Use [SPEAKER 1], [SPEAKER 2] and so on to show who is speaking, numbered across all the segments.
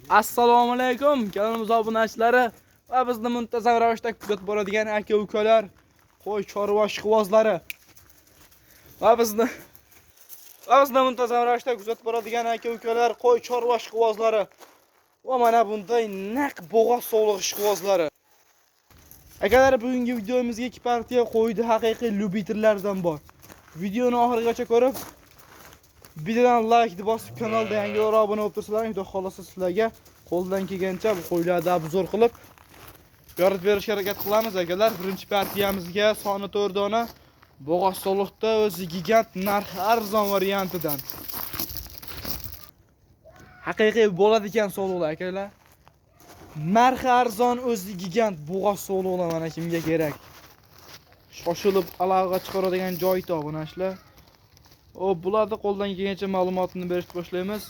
[SPEAKER 1] Assalomu alaykum, kanalimiz obunachilari va bizni muntazam ravishda kuzatib boradigan aka-ukalar, qo'y chorva ishqibozlari va bizni muntazam ravishda kuzatib boradigan aka-ukalar, qo'y chorva ishqibozlari va mana bunday naq bo'g'oz sog'liq ishqibozlari. Akalar, bugungi videomizga ikki partiya qo'ydi haqiqiy lyubiterlardan bor. Videoni oxirigacha ko'rib, videodan like bosib, kanalga yangi obuna bo'lib tursalar, xudo xolasa sizlarga qo'ldan kelgancha bu qo'ylarni obzor qilib yoritib berishga harakat qilamiz akalar. Birinchi partiyamizga soni 4 dona bo'g'oz soliqda o'zi gigant narxi arzon variantidan. Haqiqiy bo'ladigan soliqlar akalar. Narxi arzon o'zi gigant bo'g'oz soliqlar mana kimga kerak. Shoshilib aloqa chiqaradigan joy topinashlar. Bularda qo'ldan kelgancha ma'lumotni berishni boshlaymiz.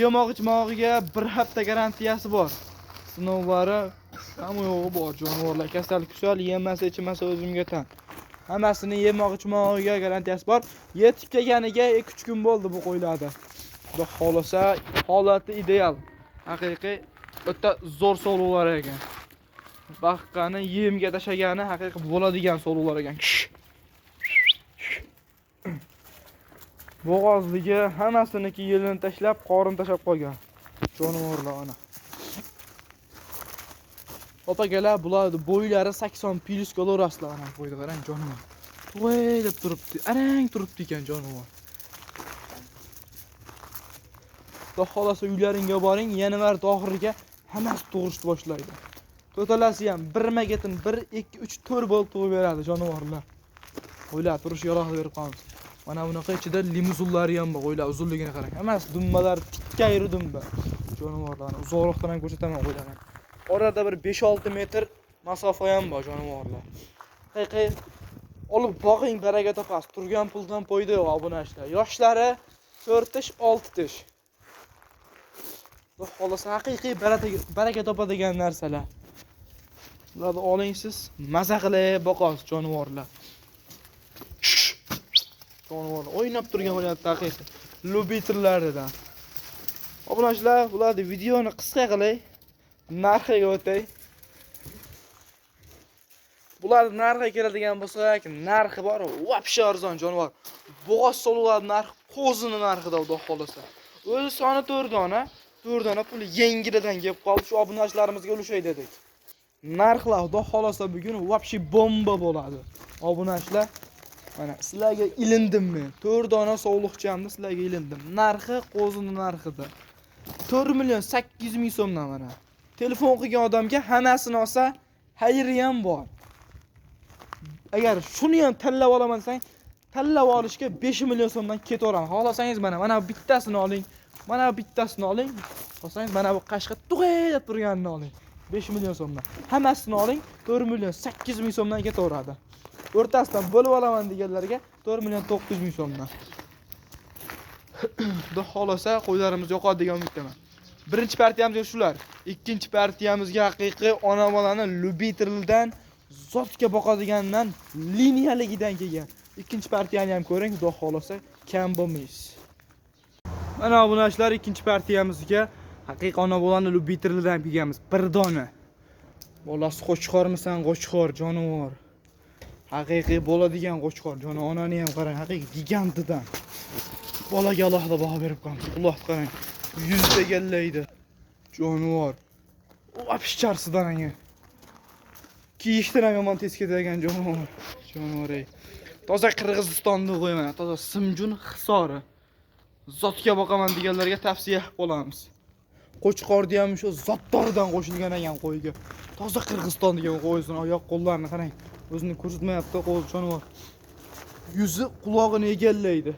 [SPEAKER 1] Yemoq-ichmog'iga bir hafta garantiyasi bor. Sinovlari hamma yo'g'i bor. Jonivorlar kasal yemasa, ichmasa o'zimga tan. Hammasini yemoq-ichmog'iga garantiyasi bor. Yetib kelganiga 2-3 kun bo'ldi bu qo'ylarda. Xudo xolasa holati ideal. Haqiqiy o'ta zo'r soluqlar ekan. Baqqani yemga tashagani haqiqiy bo'ladigan soluqlar ekan. Bo'g'ozligi hammasiniki yelini tashlab, qorin tashlab qo'ygan. Jonivorlar ana. Opagalar bular bo'ylari 80 plus kilo rastlar ana qo'ydi, qarang jonivor. To'y deb turibdi, arang turibdi ekan jonivor. Xudo xolasa uylaringga boring, yanvar oxiriga hammasi tug'ishni boshlaydi. To'talasi ham 1 magetin 1, 2, 3, 4 bo'lib tug'ib beradi jonivorlar. Qo'ylar turish yaroqli berib qolamiz. Mana bunaqa ichida limuzinlari ham bor, qo'ylar uzunligini qarang. Hammasi dumbalar, tikkayri dumba. Jonivorlarni uzoqroqdan ham ko'rsataman qo'ylarni. Orada bir 5-6 metr masofa ham bor jonivorlar. Haqiqiy olib boqing, baraka topasiz. Turgan puldan foyda yo'q obunachlar. Yoshlari 4 tish, 6 tish. Bu xolasa haqiqiy baraka topadigan narsalar. Ularni oling siz, maza qilib boqasiz jonivorlar. Jonivorlar o'ynab turgan bo'lyapti haqiqiy. Lyubiterlardan. Obunachilar, bularni videoni qisqa qilay, narxiga o'tay. Bularning narxiga keladigan bo'lsak, narxi bor, vobshe arzon jonivor. Bo'g'oz soluqlar narxi qo'zini narxida xudo xolasa. O'zi soni 4 dona. 4 dona pul yengilidan kelib qoldi, shu obunachilarimizga ulushay dedik. Narxlar xudo xolasa bugun vobshe bomba bo'ladi. Obunachilar, mana sizlarga ilindim men. 4 dona sog'liqchamni sizlarga ilindim. Narxi qo'zini narxida. 4 million 800 ming so'mdan mana. Telefon qilgan odamga hammasini olsa, xayri ham bor. Agar shuni ham tanlab olaman desang, tanlab olishga 5 million so'mdan ketaveram. Xohlasangiz mana bittasini oling. Mana bittasini oling. Xohlasangiz mana bu qashqa tug'ay deb turganini oling. 5 million so'mdan. Hammasini oling, 4 million 800 ming so'mdan ketaveradi. O'rtasidan bo'lib olaman deganlarga 4 million 900 ming so'mdan. Xudo xolasa qo'ylarimiz yo'qadi degan umiddaman. Birinchi partiyamizga shular. Ikkinchi partiyamizga haqiqiy ona bolani lyubiterlardan zotga boqadigandan liniyaligidan kelgan. Ikkinchi partiyani ham ko'ring, xudo xolasa kam bo'lmaysiz. Mana obunachilar, ikkinchi partiyamizga haqiqiy ona bolani lyubiterlardan kelganmiz. 1 dona. Bolasi qo'chqormisan, qo'chqor jonivor. Haqiqiy bo'ladigan qo'chqor, joni onani ham qarang, haqiqiy gigantidan. Bolaga alohida baho berib qo'yamiz. Quloqni qarang. 100 egallaydi. Jonivor. Apishcharsidan anga. Kiyishdan ham yomon tez ketadigan jonivor. Jonivor. Toza Qirg'izistonda qo'yman, toza Simjun Hisori. Zotga boqaman deganlarga tavsiya qilib qolamiz. Qo'chqorda ham shu zotdordan qo'shilgan ekan qo'yga. Toza Qirg'iziston degan qo'ysin, oyoq qo'llarini qarang. O'zini ko'rsatmayapti qo'l jonivor. Yuzi qulog'ini egallaydi.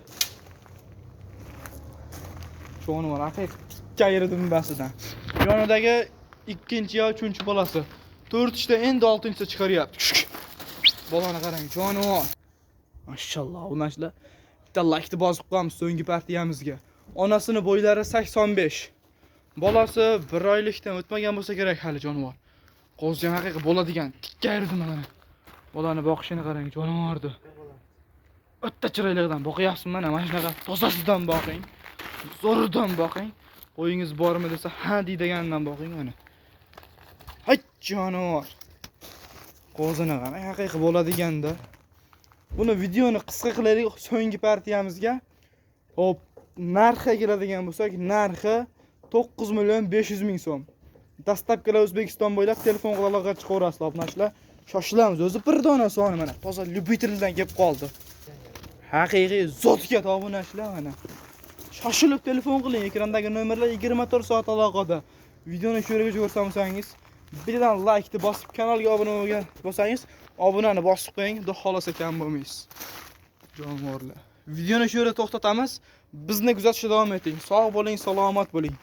[SPEAKER 1] Jonivor haqiqiy tikkayri dumbasidan. Yonidagi ikkinchi yo 3-chi bolasi. 4 ta endi 6-chisi chiqaryapti. Bolani qarang, jonivor. Mashalloh, obunachilar. Bitta like bosib qo'yamiz so'nggi partiyamizga. Onasini bo'ylari 85. Bolasi 1 oylikdan o'tmagan bo'lsa kerak hali jonivor. Qo'zi ham haqiqiy bo'ladigan tikkayri dumani. Bolani boqishini qarang, jonivordi. O'tta chiroylidan boqyapsiz mana shunaqa tozasidan boqing. Zo'ridan boqing. Qo'yingiz bormi desa, ha deydigandan boqing mana. Hay jonivor. Qo'zini qara, haqiqiy bo'ladiganda. Buni videoni qisqa qilaylik so'nggi partiyamizga. Hop, narxga keladigan bo'lsak, narxi 9 million 500 ming so'm. Dastlabkilar O'zbekiston bo'ylab telefon aloqa chiqaverasiz, obunachilar. Shoshilamiz. O'zi bir dona soni mana toza lyubiteldan kelib qoldi. Haqiqiy zotga obunachilar mana. Shoshilib telefon qiling. Ekrandagi nomerlar 24 soat aloqada. Videoni shu yerga ko'rsangiz, birdan like bosib, kanalga obuna bo'lsangiz, obunani bosib qo'ying, xudo xolasa kam bo'lmaysiz. Jonivorlar. Videoni shu yerda to'xtatamiz. Bizni kuzatishda davom eting. Sog' bo'ling, salomat bo'ling.